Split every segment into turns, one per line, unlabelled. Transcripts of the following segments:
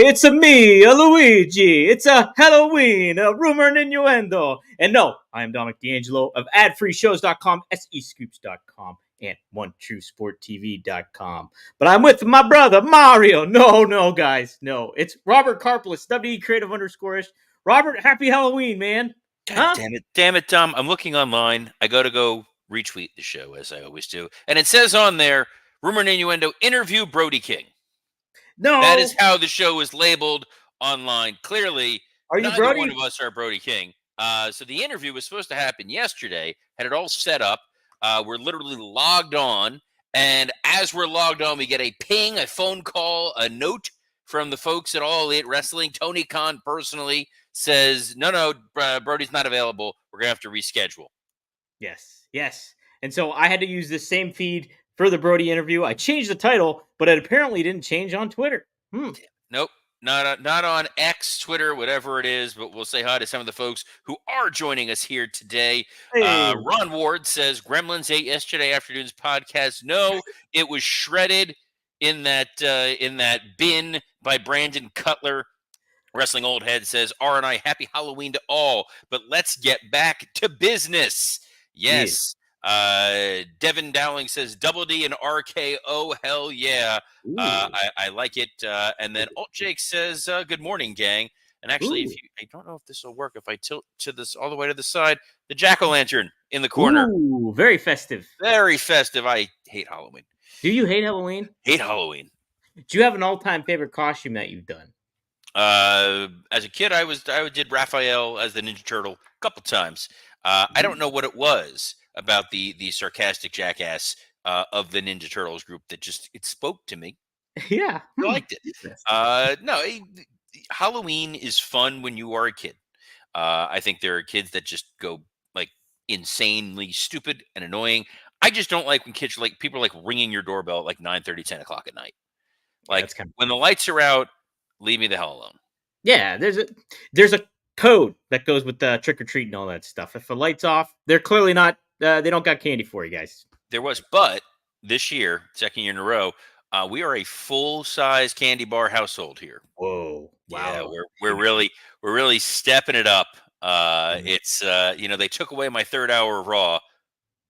it's a me, a Luigi. It's a Halloween, a rumor and innuendo. And no, I am Dominic D'Angelo of adfreeshows.com, SEScoops.com, and OneTrueSportTV.com. But I'm with my brother, Mario. No, guys. No, it's Robert Karpelis, WE Creative _ish. Robert, happy Halloween, man.
God damn it, Dom. I'm looking online. I got to go retweet the show, as I always do. And it says on there, rumor and innuendo, interview Brody King.
No.
That is how the show is labeled online. Clearly,
Are you
neither
Brody?
one of us are Brody King. So the interview was supposed to happen yesterday. Had it all set up. We're literally logged on. And as we're logged on, we get a ping, a phone call, a note from the folks at All Elite Wrestling. Tony Khan personally says, no, Brody's not available. We're going to have to reschedule.
Yes. And so I had to use this same feed for the Brody interview. I changed the title, but it apparently didn't change on Twitter.
Nope. Not on X, Twitter, whatever it is, but we'll say hi to some of the folks who are joining us here today.
Hey.
Ron Ward says, Gremlins ate yesterday afternoon's podcast. No, it was shredded in that bin by Brandon Cutler. Wrestling Old Head says, R&I, happy Halloween to all, but let's get back to business. Yes. Devin Dowling says, Double D and RKO, hell yeah. I like it. And then Alt Jake says, good morning, gang. And actually, I don't know if this will work. If I tilt to this all the way to the side, the jack-o'-lantern in the corner.
Ooh, very festive.
Very festive. I hate Halloween.
Do you hate Halloween?
Hate Halloween.
Do you have an all-time favorite costume that you've done?
As a kid, I did Raphael as the Ninja Turtle a couple times. I don't know what it was about the sarcastic jackass of the Ninja Turtles group that just it spoke to me.
Yeah,
I liked it. No, Halloween is fun when you are a kid. I think there are kids that just go like insanely stupid and annoying. I just don't like when kids people are like ringing your doorbell at like 9:30, 10 o'clock at night. Like when the lights are out, leave me the hell alone.
Yeah, there's a code that goes with the trick or treat and all that stuff. If the light's off, they're clearly not. They don't got candy for you guys.
There was, but this year, second year in a row, we are a full-size candy bar household here.
Whoa! Wow!
Yeah, we're really stepping it up. It's they took away my third hour of Raw,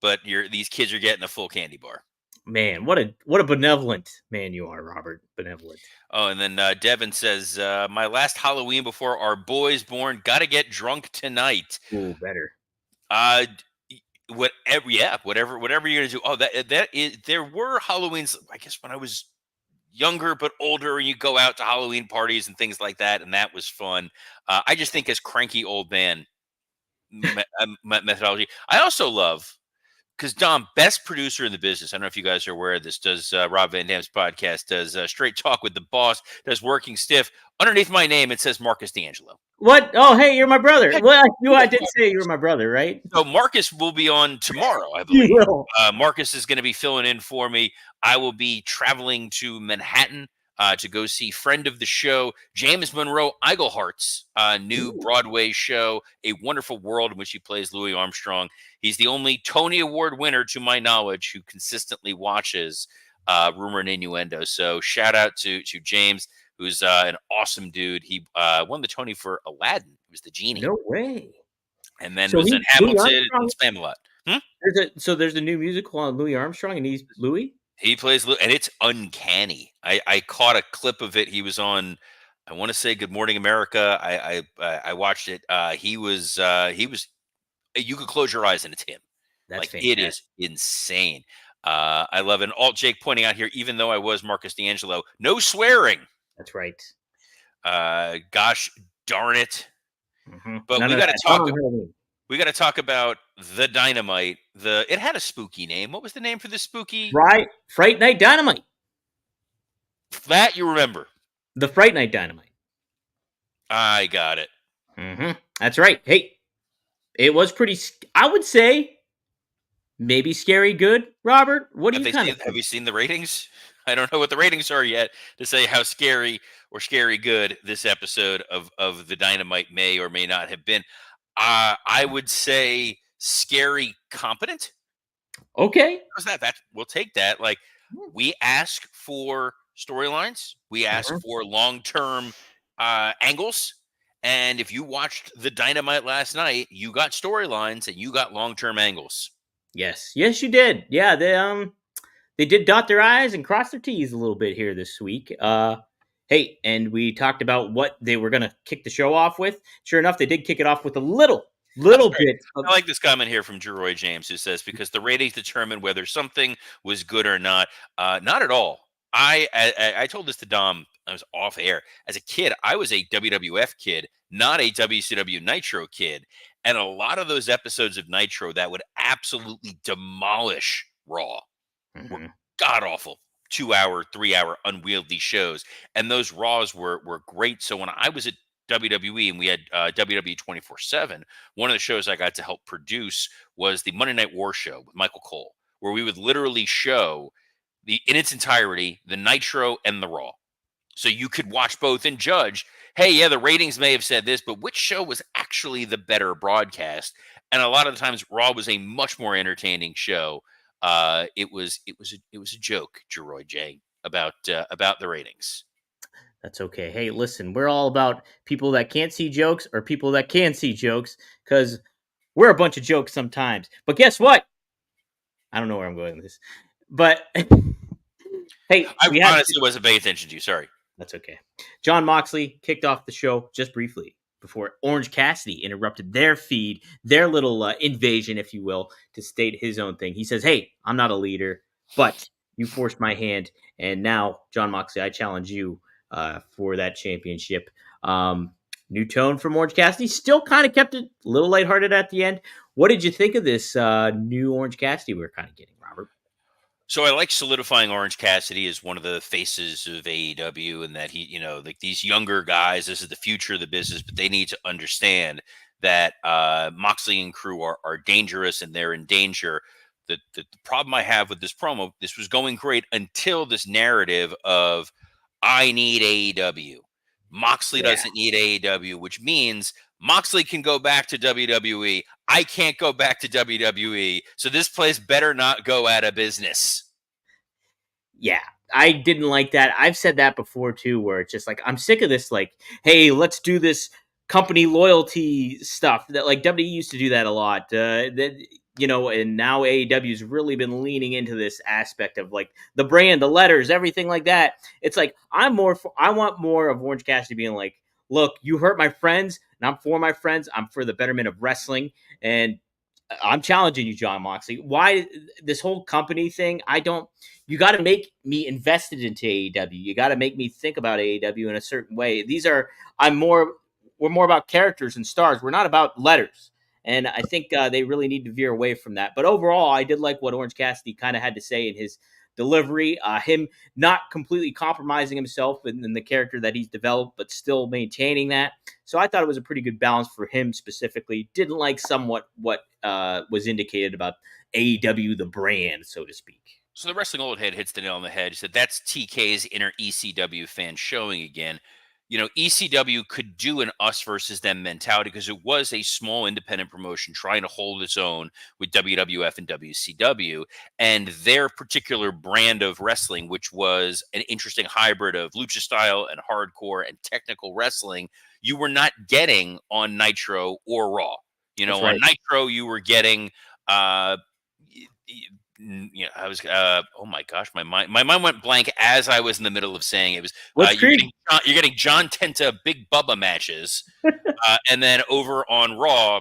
but these kids are getting a full candy bar.
Man, what a benevolent man you are, Robert. Benevolent.
Oh, and then Devin says, my last Halloween before our boy's born, gotta get drunk tonight.
Ooh, better.
Whatever you're gonna do. Oh, there were Halloweens, I guess, when I was younger but older, and you go out to Halloween parties and things like that, and that was fun. I just think as cranky old man methodology. I also love, because Dom, best producer in the business. I don't know if you guys are aware of this. Does Rob Van Dam's podcast, does Straight Talk with the Boss, does Working Stiff. Underneath my name, it says Marcus D'Angelo.
What? Oh, hey, you're my brother. Well, I did say you were my brother, right?
So Marcus will be on tomorrow, I believe.
You will.
Marcus is going to be filling in for me. I will be traveling to Manhattan to go see friend of the show, James Monroe Iglehарт's new Broadway show, A Wonderful World, in which he plays Louis Armstrong. He's the only Tony Award winner, to my knowledge, who consistently watches Rumor and Innuendo. So shout out to James, who's an awesome dude. He won the Tony for Aladdin. He was the genie.
No way.
And then was in Hamilton and Spamalot.
There's a new musical on Louis Armstrong, and he's Louis?
He plays Louis, and it's uncanny. I caught a clip of it. He was on, I want to say, Good Morning America. I watched it. He was you could close your eyes and it's him.
That's fantastic.
It is insane. I love it. And Alt Jake pointing out here, even though I was Marcus D'Angelo, no swearing.
That's right.
Gosh darn it.
Mm-hmm.
But we got to talk. We got to talk about the Dynamite. It had a spooky name. What was the name for the spooky?
Fright Night Dynamite.
That you remember.
The Fright Night Dynamite.
I got it.
Mm-hmm. That's right. Hey, it was pretty. I would say maybe scary good. Robert, what do you kind of?
Have you seen the ratings? I don't know what the ratings are yet to say how scary or scary good this episode of the Dynamite may or may not have been. I would say scary competent.
Okay.
How's that? We'll take that. Like, we ask for storylines. We ask
Mhm.
for long-term angles. And if you watched the Dynamite last night, you got storylines and you got long-term angles.
Yes, yes, you did. Yeah, they did dot their i's and cross their t's a little bit here this week. Hey, and we talked about what they were gonna kick the show off with. Sure enough, they did kick it off with a
I'm
little
sorry.
bit of
I like this comment here from Drew Roy James, who says, because the ratings determine whether something was good or not. Not at all. I told this to Dom. I was off air. As a kid, I was a WWF kid, not a WCW Nitro kid. And a lot of those episodes of Nitro that would absolutely demolish Raw were
Mhm.
god awful 2 hour, 3 hour unwieldy shows. And those Raws were great. So when I was at WWE and we had WWE 24/7, one of the shows I got to help produce was the Monday Night War show with Michael Cole, where we would literally show in its entirety the Nitro and the Raw. So you could watch both and judge, hey, yeah, the ratings may have said this, but which show was actually the better broadcast? And a lot of the times, Raw was a much more entertaining show. It was a joke, Jeroy J, about the ratings.
That's okay. Hey, listen, we're all about people that can't see jokes or people that can see jokes because we're a bunch of jokes sometimes. But guess what? I don't know where I'm going with this. But hey,
I
we had
honestly wasn't paying attention to you. Sorry.
that's okay. John Moxley kicked off the show just briefly before Orange Cassidy interrupted their feed, their little invasion, if you will, to state his own thing. He says, "Hey, I'm not a leader, but you forced my hand, and now, John Moxley, I challenge you for that championship." New tone from Orange Cassidy. Still kind of kept it a little lighthearted at the end. What did you think of this new Orange Cassidy we're kind of getting, Robert?
So I like solidifying Orange Cassidy as one of the faces of AEW, and that he, like these younger guys, this is the future of the business, but they need to understand that Moxley and crew are dangerous and they're in danger. The problem I have with this promo, this was going great until this narrative of I need AEW. Moxley
Yeah.
doesn't need AEW, which means Moxley can go back to WWE. I can't go back to WWE. So this place better not go out of business.
Yeah, I didn't like that. I've said that before too, where it's just like I'm sick of this. Like, hey, let's do this company loyalty stuff that like WWE used to do that a lot. And now AEW's really been leaning into this aspect of like the brand, the letters, everything like that. It's like I want more of Orange Cassidy being like, look, you hurt my friends, and I'm for my friends. I'm for the betterment of wrestling, and I'm challenging you, John Moxley. Why this whole company thing? I don't. You got to make me invested into AEW. You got to make me think about AEW in a certain way. These are. I'm more. We're more about characters and stars. We're not about letters. And I think they really need to veer away from that. But overall, I did like what Orange Cassidy kind of had to say in his delivery. Him not completely compromising himself in the character that he's developed, but still maintaining that. So I thought it was a pretty good balance for him specifically. Didn't like somewhat what was indicated about AEW, the brand, so to speak.
So the wrestling old head hits the nail on the head. He said that's TK's inner ECW fan showing again. ECW could do an us versus them mentality because it was a small independent promotion trying to hold its own with WWF and WCW, and their particular brand of wrestling, which was an interesting hybrid of lucha style and hardcore and technical wrestling, you were not getting on Nitro or Raw.
That's
On
right.
Nitro, you were getting uh, I was oh my gosh, my mind went blank as I was in the middle of saying it was
What's Creed?
you're getting John Tenta Big Bubba matches, and then over on Raw,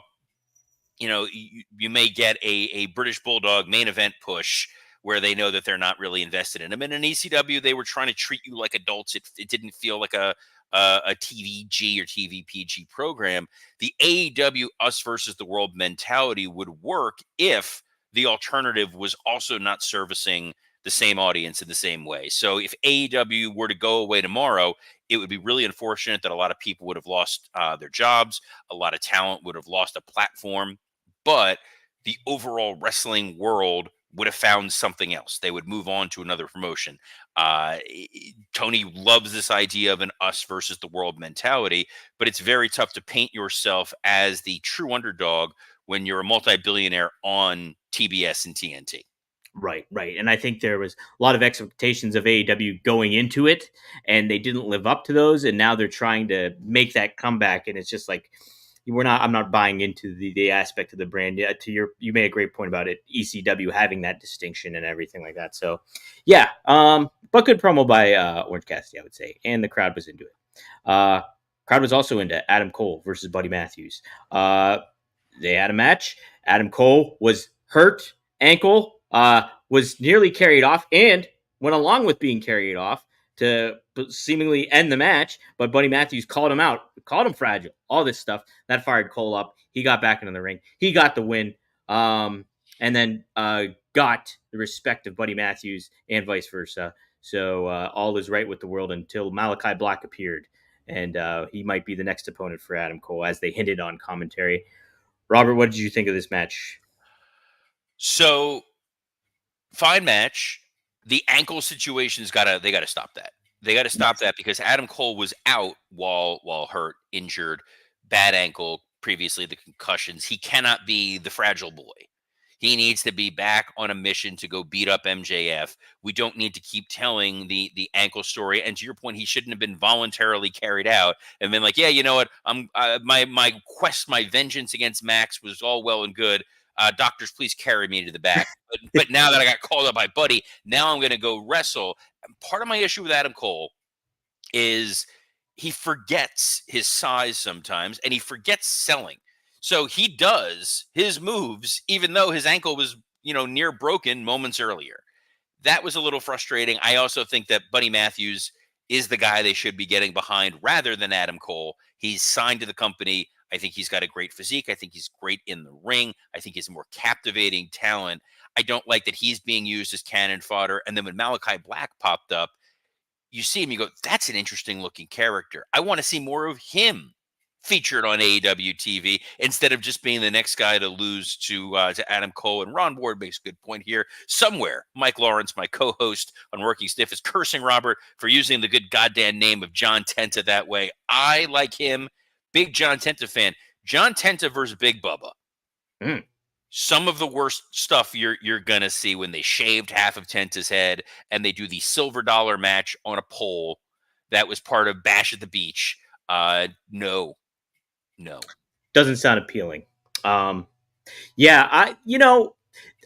you may get a British Bulldog main event push where they know that they're not really invested in them. And in ECW, they were trying to treat you like adults. It didn't feel like a TVG or TVPG program. The AEW us versus the world mentality would work if the alternative was also not servicing the same audience in the same way. So if AEW were to go away tomorrow, it would be really unfortunate that a lot of people would have lost their jobs. A lot of talent would have lost a platform, but the overall wrestling world would have found something else. They would move on to another promotion. Tony loves this idea of an us versus the world mentality, but it's very tough to paint yourself as the true underdog when you're a multi-billionaire on TBS and TNT.
Right, right. And I think there was a lot of expectations of AEW going into it, and they didn't live up to those. And now they're trying to make that comeback, and it's just like we're not. I'm not buying into the aspect of the brand. Yeah, you made a great point about it. ECW having that distinction and everything like that. So, yeah. But good promo by Orange Cassidy, I would say, and the crowd was into it. Crowd was also into Adam Cole versus Buddy Matthews. They had a match. Adam Cole was hurt ankle, was nearly carried off, and went along with being carried off to seemingly end the match. But Buddy Matthews called him out, called him fragile, all this stuff that fired Cole up. He got back into the ring. He got the win, and then got the respect of Buddy Matthews and vice versa. So all is right with the world until Malachi Black appeared, and he might be the next opponent for Adam Cole, as they hinted on commentary. Robert, what did you think of this match?
So fine match. The ankle situation's they gotta stop that. They gotta stop
Yes.
that because Adam Cole was out while hurt, injured, bad ankle, previously the concussions. He cannot be the fragile boy. He needs to be back on a mission to go beat up MJF. We don't need to keep telling the ankle story. And to your point, he shouldn't have been voluntarily carried out and been like, yeah, you know what? My quest, my vengeance against Max was all well and good. Doctors, please carry me to the back. But now that I got called up by Buddy, now I'm going to go wrestle. And part of my issue with Adam Cole is he forgets his size sometimes and he forgets selling. So he does his moves, even though his ankle was, near broken moments earlier. That was a little frustrating. I also think that Buddy Matthews is the guy they should be getting behind rather than Adam Cole. He's signed to the company. I think he's got a great physique. I think he's great in the ring. I think he's a more captivating talent. I don't like that he's being used as cannon fodder. And then when Malachi Black popped up, you see him, you go, that's an interesting looking character. I want to see more of him featured on AEW TV instead of just being the next guy to lose to Adam Cole. And Ron Ward makes a good point here. Somewhere, Mike Lawrence, my co-host on Working Stiff, is cursing Robert for using the good goddamn name of John Tenta that way. I like him. Big John Tenta fan. John Tenta versus Big Bubba.
Mm.
Some of the worst stuff you're gonna see when they shaved half of Tenta's head and they do the silver dollar match on a pole that was part of Bash at the Beach. No.
Doesn't sound appealing. Yeah,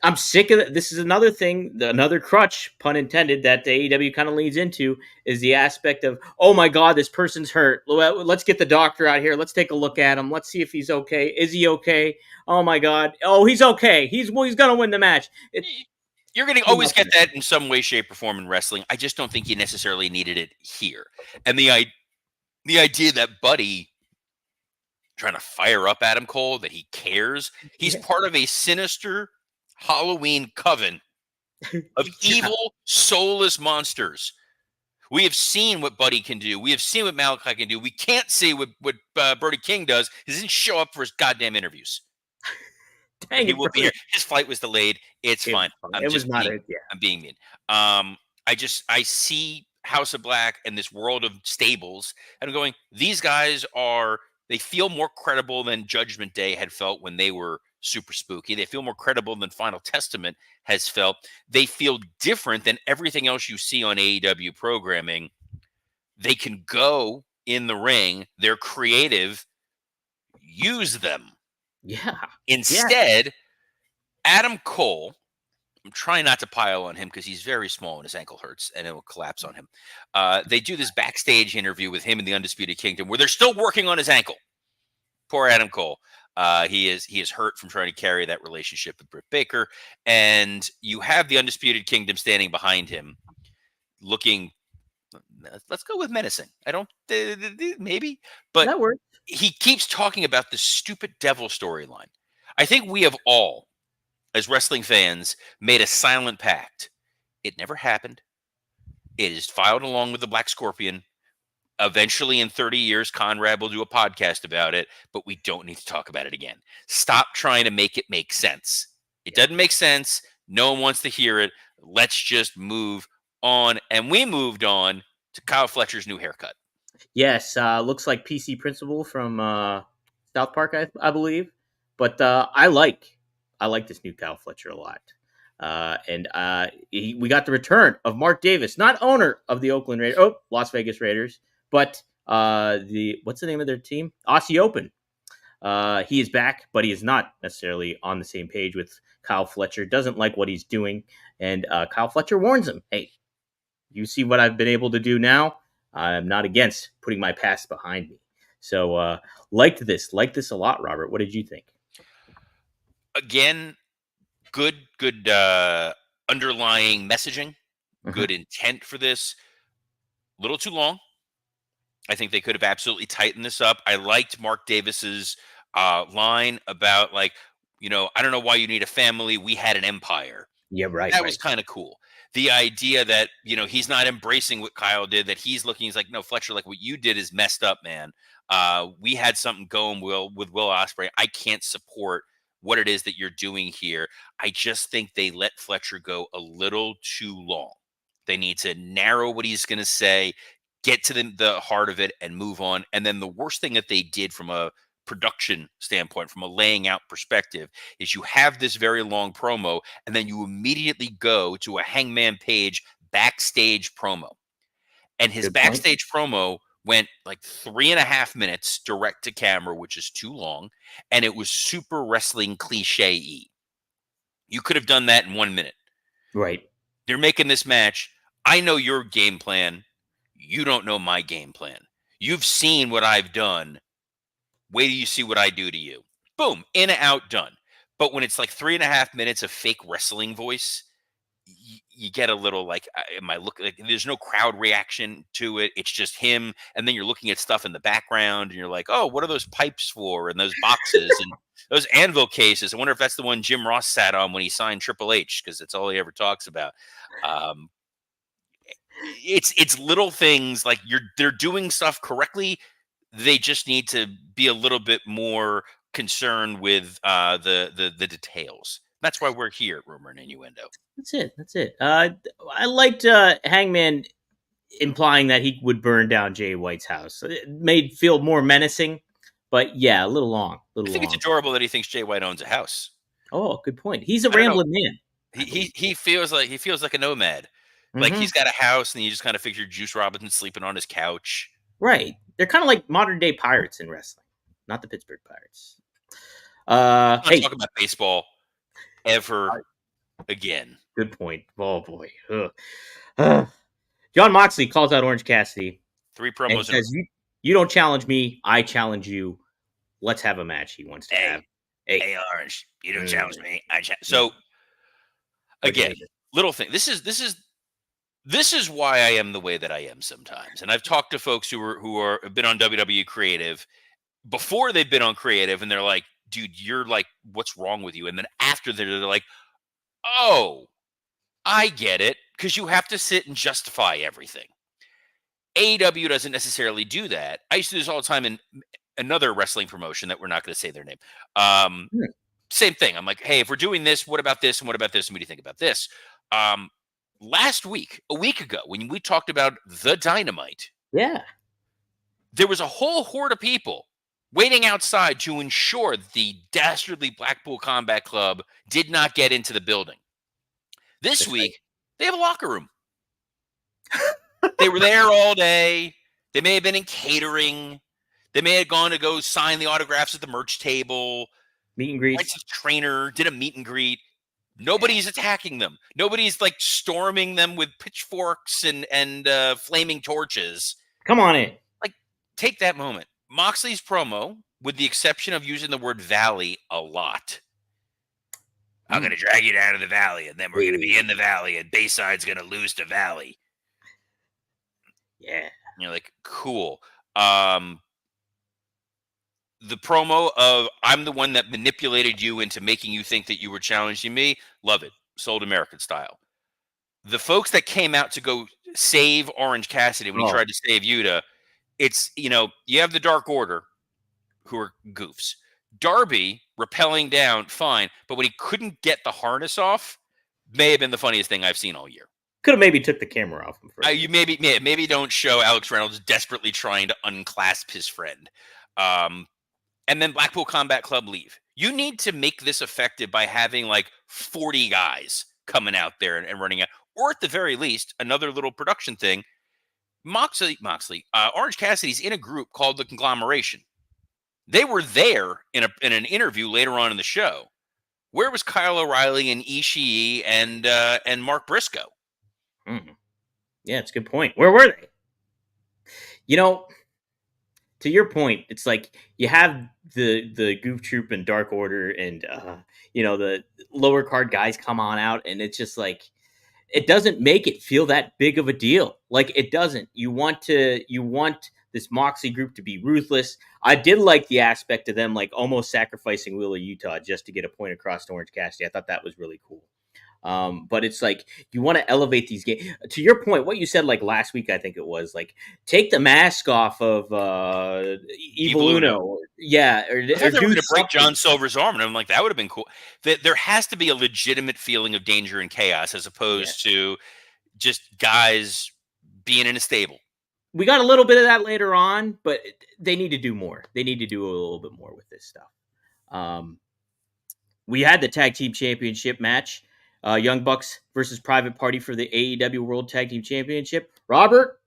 I'm sick of it. This is another thing, another crutch, pun intended, that the AEW kind of leads into is the aspect of, oh my God, this person's hurt. Let's get the doctor out here. Let's take a look at him. Let's see if he's okay. Is he okay? Oh my God. Oh, he's okay. He's gonna win the match. It's
You're going to
too
always
much
get
of
that in some way, shape, or form in wrestling. I just don't think you necessarily needed it here. And the idea that Buddy trying to fire up Adam Cole, that he cares, he's
it.
part of a sinister Halloween coven of
Yeah.
evil, soulless monsters. We have seen what Buddy can do. We have seen what Malachi can do. We can't see what Brody King does. He doesn't show up for his goddamn interviews. But
Dang
he
it,
will be here.
Brody.
His flight was delayed. It's fine.
It was not a, yeah.
I'm being mean. I see House of Black and this world of stables, and I'm going, these guys they feel more credible than Judgment Day had felt when they were super spooky. They feel more credible than Final Testament has felt. They feel different than everything else you see on AEW programming. They can go in the ring. They're creative. Use them.
Yeah. Yeah.
Instead, Adam Cole, I'm trying not to pile on him because he's very small and his ankle hurts and it will collapse on him. They do this backstage interview with him in the Undisputed Kingdom where they're still working on his ankle. Poor Adam Cole. He is hurt from trying to carry that relationship with Britt Baker. And you have the Undisputed Kingdom standing behind him looking, let's go with menacing. I don't, maybe, but
That worked.
he keeps talking about the stupid devil storyline. I think we have all, as wrestling fans, made a silent pact. It never happened. It is filed along with the Black Scorpion. Eventually, in 30 years, Conrad will do a podcast about it, but we don't need to talk about it again. Stop trying to make it make sense. It doesn't make sense. No one wants to hear it. Let's just move on. And we moved on to Kyle Fletcher's new haircut.
Yes, looks like PC Principal from South Park, I believe. But I like this new Kyle Fletcher a lot. We got the return of Mark Davis, not owner of the Las Vegas Raiders, but what's the name of their team? Aussie Open. He is back, but he is not necessarily on the same page with Kyle Fletcher. Doesn't like what he's doing, and Kyle Fletcher warns him, "Hey, you see what I've been able to do now? I'm not against putting my past behind me." So liked this a lot, Robert. What did you think?
Again, good underlying messaging,
Mhm.
good intent for this. A little too long. I think they could have absolutely tightened this up. I liked Mark Davis's line about like, I don't know why you need a family. We had an empire.
Yeah, right,
That was
right.
kind of cool. The idea that, he's not embracing what Kyle did, that he's like, no, Fletcher, like what you did is messed up, man. We had something going with Will Ospreay. I can't support what it is that you're doing here. I just think they let Fletcher go a little too long. They need to narrow what he's going to say, get to the heart of it, and move on. And then the worst thing that they did from a production standpoint, from a laying out perspective, is you have this very long promo and then you immediately go to a Hangman Page backstage promo. And his
Good point.
backstage promo went like 3.5 minutes direct to camera, which is too long. And it was super wrestling cliche y. You could have done that in 1 minute.
Right.
They're making this match. I know your game plan. You don't know my game plan. You've seen what I've done. Wait till you see what I do to you. Boom, in and out, done. But when it's like 3.5 minutes of fake wrestling voice, you get a little like, am I looking like there's no crowd reaction to it? It's just him. And then you're looking at stuff in the background and you're like, oh, what are those pipes for? And those boxes and those anvil cases. I wonder if that's the one Jim Ross sat on when he signed Triple H, because that's all he ever talks about. Um, it's little things like they're doing stuff correctly. They just need to be a little bit more concerned with the details. That's why we're here at Rumor and Innuendo.
That's it. That's it. I liked Hangman implying that he would burn down Jay White's house. It made feel more menacing, but yeah, a little long, a
I
little
think it's
long.
adorable that he thinks Jay White owns a house.
Oh, good point. He's a
I don't know.
rambling man,
He
I
he
believe.
he feels like a nomad. Like
Hmm.
he's got a house and you just kind of figure Juice Robinson sleeping on his couch.
Right. They're kind of like modern day pirates in wrestling, not the Pittsburgh Pirates.
Let's not talk
Hey,
about baseball ever again.
good point. Oh boy. Ugh. John Moxley calls out Orange Cassidy
Three
and
promos in a
says, "You don't challenge me, I challenge you. Let's have a match." He wants to have.
hey,
Hey,
hey Orange, you don't
mm,
challenge me. I
mm,
so
what'd you
again,
think?
little thing. This is why I am the way that I am sometimes. And I've talked to folks who have been on WWE Creative before they've been on Creative, and they're like, "Dude, you're like, what's wrong with you?" And then after they're like, "Oh, I get it," because you have to sit and justify everything. AEW doesn't necessarily do that. I used to do this all the time in another wrestling promotion that we're not going to say their name. Um,
Hmm,
Same thing. I'm like, hey, if we're doing this, what about this? And what about this? And what do you think about this? Um, Last week, a week ago, when we talked about the Dynamite,
yeah,
there was a whole horde of people waiting outside to ensure the dastardly Blackpool Combat Club did not get into the building. This
that's right.
week, they have a locker room. They were there all day. They may have been in catering. They may have gone to go sign the autographs at the merch table,
Meet and
went
greets.
to the trainer, did a meet and greet.
Yeah,
Nobody's attacking them. Nobody's like storming them with pitchforks and flaming torches.
come on in.
Like, take that moment. Moxley's promo, with the exception of using the word valley a lot. I'm
Mm.
going to drag you down to the valley, and then we're going to be
Hey,
in the valley, and Bayside's going to lose to Valley.
yeah.
You're like, cool. Um, the promo of I'm the one that manipulated you into making you think that you were challenging me, love it. Sold American style. The folks that came out to go save Orange Cassidy when he
Oh,
tried to save Yuta, it's, you have the Dark Order who are goofs. Darby rappelling down, fine, but when he couldn't get the harness off, may have been the funniest thing I've seen all year.
could have maybe took the camera off him for a
You
minute.
maybe don't show Alex Reynolds desperately trying to unclasp his friend. And then Blackpool Combat Club leave. You need to make this effective by having like 40 guys coming out there and running out, or at the very least, another little production thing. Orange Cassidy's in a group called the Conglomeration. They were there in an interview later on in the show. Where was Kyle O'Reilly and Ishii and Mark Briscoe?
Mm. Yeah, it's a good point. Where were they? You know, to your point, it's like you have the Goof Troop and Dark Order and the lower card guys come on out, and it's just like it doesn't make it feel that big of a deal. Like it doesn't. You want this Moxley group to be ruthless. I did like the aspect of them like almost sacrificing Wheeler Utah just to get a point across to Orange Cassidy. I thought that was really cool. But it's like you want to elevate these games. To your point, what you said like last week, I think it was like take the mask off of Evil Uno, yeah,
I
or
thought they were
do
going to break
something.
John Silver's arm, and I'm like, that would have been cool. There has to be a legitimate feeling of danger and chaos as opposed
Yes,
to just guys being in a stable.
we got a little bit of that later on, but they need to do more. They need to do a little bit more with this stuff. Um, we had the tag team championship match, Young Bucks versus Private Party for the AEW World Tag Team Championship. Robert,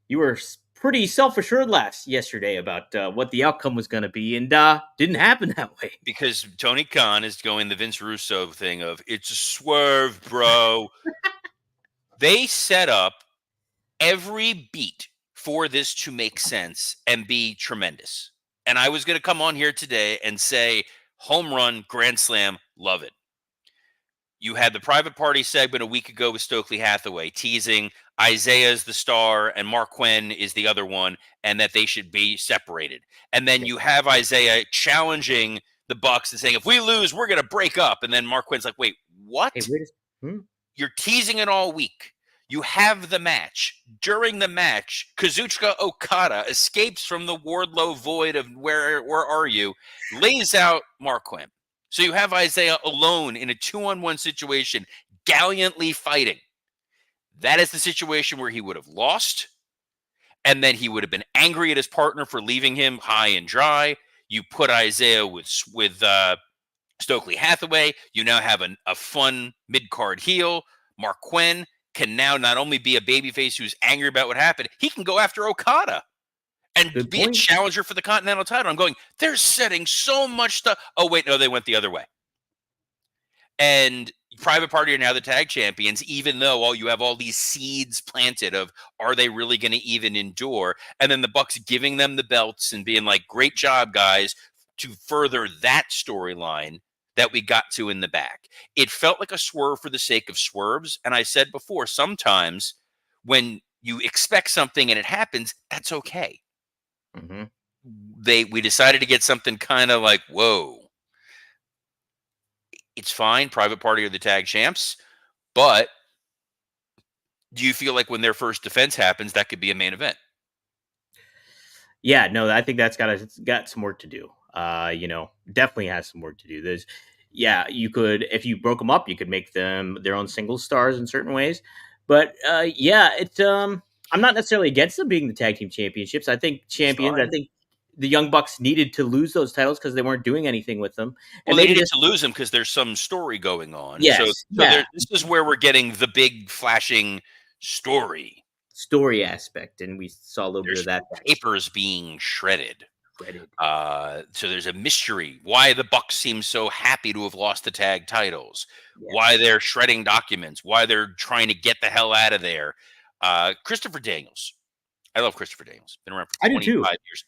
you were pretty self-assured last yesterday about what the outcome was going to be, and didn't happen that way.
Because Tony Khan is going the Vince Russo thing of it's a swerve, bro. They set up every beat for this to make sense and be tremendous. And I was going to come on here today and say, home run, grand slam, love it. You had the Private Party segment a week ago with Stokely Hathaway teasing Isaiah's the star and Mark Quinn is the other one, and that they should be separated. And then you have Isaiah challenging the Bucks and saying, if we lose, we're going to break up. And then Mark Quinn's like, wait,
Hey,
what? You're teasing it all week. You have the match. During the match, Kazuchika Okada escapes from the Wardlow void of where are you, lays out Mark Quinn. So you have Isaiah alone in a 2-on-1 situation, gallantly fighting. That is the situation where he would have lost, and then he would have been angry at his partner for leaving him high and dry. You put Isaiah with Stokely Hathaway. You now have a fun mid-card heel. Mark Quinn can now not only be a babyface who's angry about what happened, he can go after Okada and
Good
be a
point.
challenger for the Continental title. I'm going, they're setting so much stuff. Oh, wait, no, they went the other way. And Private Party are now the tag champions, even though you have all these seeds planted of, are they really going to even endure? And then the Bucks giving them the belts and being like, great job, guys, to further that storyline that we got to in the back. It felt like a swerve for the sake of swerves. And I said before, sometimes when you expect something and it happens, that's okay.
Mm-hmm.
We decided to get something kind of like, whoa. It's fine. Private Party are the tag champs. But do you feel like when their first defense happens, that could be a main event?
Yeah, no, I think that's got some work to do. Definitely has some work to do. You could, if you broke them up, you could make them their own single stars in certain ways. But I'm not necessarily against them being the tag team championships. I think champions. I think the Young Bucks needed to lose those titles because they weren't doing anything with them.
Well,
And
they
maybe
needed
this,
to lose them because there's some story going on.
yes,
This is where we're getting the big flashing story.
Story aspect, and we saw a little bit
There's
of that.
papers being shredded.
Shredded.
So there's a mystery why the Bucks seem so happy to have lost the tag titles,
Yes.
why they're shredding documents, why they're trying to get the hell out of there. Christopher Daniels. I love Christopher Daniels. Been around for
I do
25
too.
years.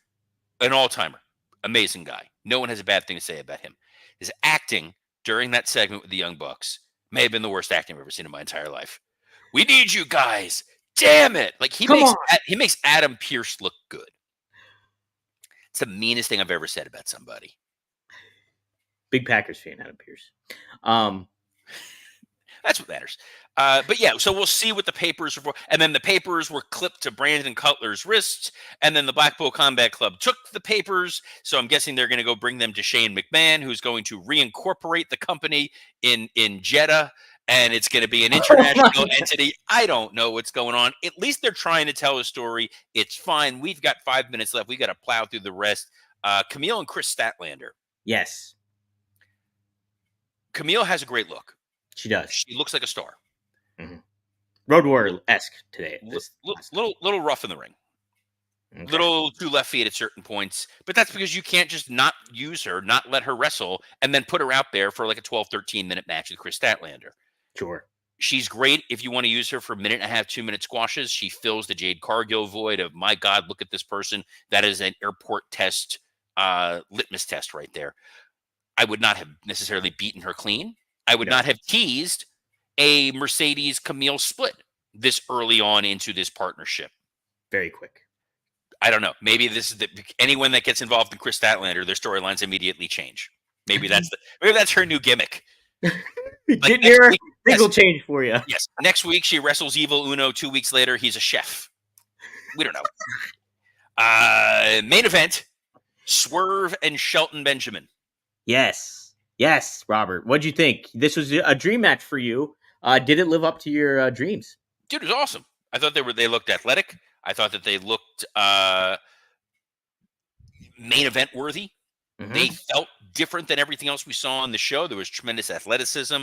An all-timer. Amazing guy. No one has a bad thing to say about him. His acting during that segment with the Young Bucks may have been the worst acting I've ever seen in my entire life. We need you guys. Damn it. Like he makes Adam Pearce look good. It's the meanest thing I've ever said about somebody.
Big Packers fan, Adam Pearce.
That's what matters. But yeah, so we'll see what the papers are for. And then the papers were clipped to Brandon Cutler's wrists. And then the Blackpool Combat Club took the papers. So I'm guessing they're going to go bring them to Shane McMahon, who's going to reincorporate the company in Jeddah. And it's going to be an international entity. I don't know what's going on. At least they're trying to tell a story. It's fine. We've got 5 minutes left. We got to plow through the rest. Camille and Chris Statlander.
Yes.
Camille has a great look.
She does.
She looks like a star.
Hmm. Road Warrior-esque today. This last time.
Little rough in the ring.
Okay.
Little too left feet at certain points, but that's because you can't just not use her, not let her wrestle, and then put her out there for like a 12, 13-minute match with Chris Statlander.
Sure.
She's great if you want to use her for 1.5 minute, 2 minute squashes. She fills the Jade Cargill void of, my God, look at this person. That is an airport test, litmus test right there. I would not have necessarily beaten her clean. I would
No.
not have teased a Mercedes Camille split this early on into this partnership.
Very quick.
I don't know. Maybe this is anyone that gets involved in Chris Statlander, their storylines immediately change. Maybe that's her new gimmick. Like
Get your
week,
single change for you.
Yes. Next week she wrestles Evil Uno. 2 weeks later, he's a chef. We don't know. Main event: Swerve and Shelton Benjamin.
Yes. Yes, Robert. What'd you think? This was a dream match for you. Did it live up to your dreams?
Dude, it was awesome. I thought they looked athletic. I thought that they looked main event worthy.
Mm-hmm.
They felt different than everything else we saw on the show. There was tremendous athleticism.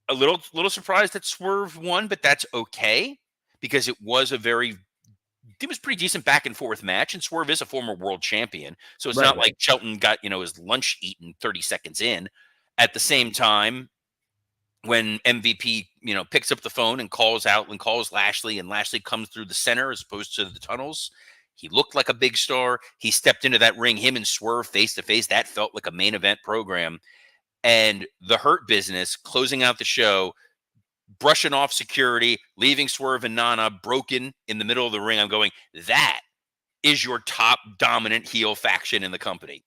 A little surprised that Swerve won, but that's okay because it was pretty decent back and forth match, and Swerve is a former world champion, so it's not like Shelton got his lunch eaten 30 seconds in. At the same time, when MVP picks up the phone and calls Lashley, and Lashley comes through the center as opposed to the tunnels, he looked like a big star. He stepped into that ring, him and Swerve face to face. That felt like a main event program. And the Hurt Business closing out the show, brushing off security, leaving Swerve and Nana broken in the middle of the ring. I'm going, that is your top dominant heel faction in the company.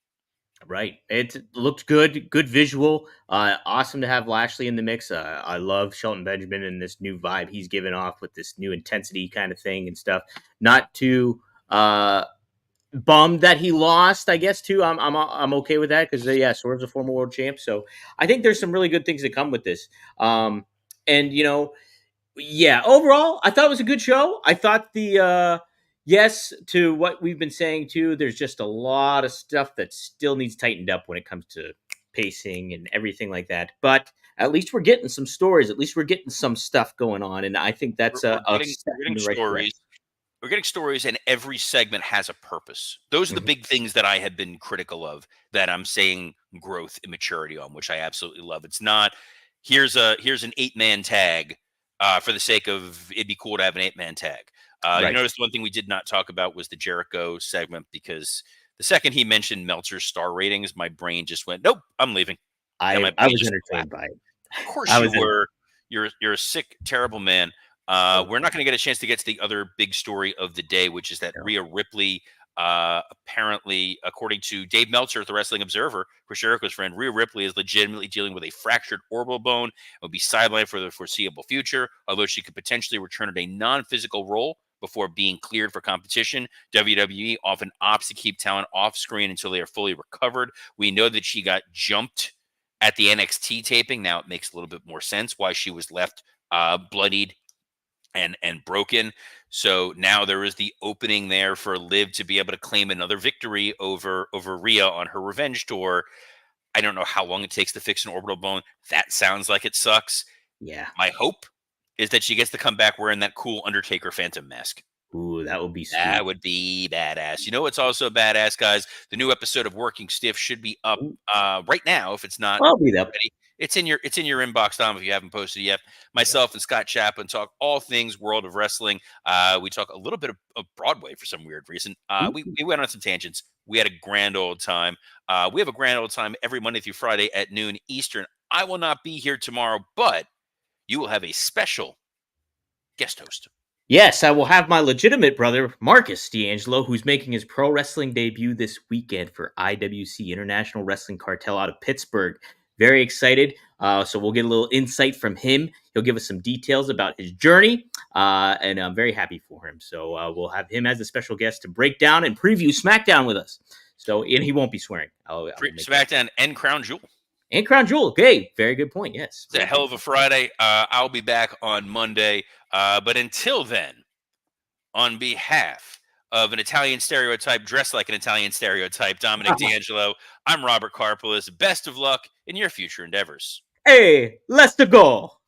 Right. It looked good. Good visual. Awesome to have Lashley in the mix. I love Shelton Benjamin and this new vibe he's given off with this new intensity kind of thing and stuff. Not too bummed that he lost, I guess, too. I'm okay with that because Swerve's a former world champ. So I think there's some really good things that come with this. And overall, I thought it was a good show. I thought yes to what we've been saying too. There's just a lot of stuff that still needs tightened up when it comes to pacing and everything like that. But at least we're getting some stories. At least we're getting some stuff going on, and I think that's
We're
a
getting,
step
we're
in
getting
the right
stories.
direction.
We're getting stories, and every segment has a purpose. Those are the big things that I have been critical of, that I'm saying growth and maturity on, which I absolutely love. It's not here's an 8-man tag for the sake of it'd be cool to have an 8-man tag.
Right.
You notice one thing we did not talk about was the Jericho segment, because the second he mentioned Meltzer's star ratings, my brain just went, nope, I'm leaving.
I was entertained by it.
Of course you were. You're a sick, terrible man. We're not going to get a chance to get to the other big story of the day, which is that Rhea Ripley, apparently, according to Dave Meltzer at the Wrestling Observer, Chris Jericho's friend, Rhea Ripley is legitimately dealing with a fractured orbital bone and will be sidelined for the foreseeable future, although she could potentially return at a non-physical role before being cleared for competition. WWE often opts to keep talent off screen until they are fully recovered. We know that she got jumped at the NXT taping. Now it makes a little bit more sense why she was left bloodied and broken. So now there is the opening there for Liv to be able to claim another victory over Rhea on her revenge tour. I don't know how long it takes to fix an orbital bone. That sounds like it sucks.
Yeah.
My hope is that she gets to come back wearing that cool Undertaker Phantom mask.
Ooh, that would be sweet.
That would be badass. You know what's also badass, guys? The new episode of Working Stiff should be up right now. If it's not ready, it's in your inbox, Tom. If you haven't posted it yet, myself and Scott Chaplin talk all things world of wrestling. We talk a little bit of Broadway for some weird reason. We went on some tangents. We had a grand old time. We have a grand old time every Monday through Friday at noon Eastern. I will not be here tomorrow, but you will have a special guest host.
Yes, I will have my legitimate brother, Marcus D'Angelo, who's making his pro wrestling debut this weekend for IWC, International Wrestling Cartel, out of Pittsburgh. Very excited. So we'll get a little insight from him. He'll give us some details about his journey, and I'm very happy for him. So we'll have him as a special guest to break down and preview SmackDown with us. So, and he won't be swearing.
SmackDown and Crown Jewel.
And Crown Jewel. Okay, very good point. Yes.
It's a hell of a Friday. I'll be back on Monday. But until then, on behalf of an Italian stereotype dressed like an Italian stereotype, Dominic D'Angelo, I'm Robert Karpelis. Best of luck in your future endeavors.
Hey, let's go.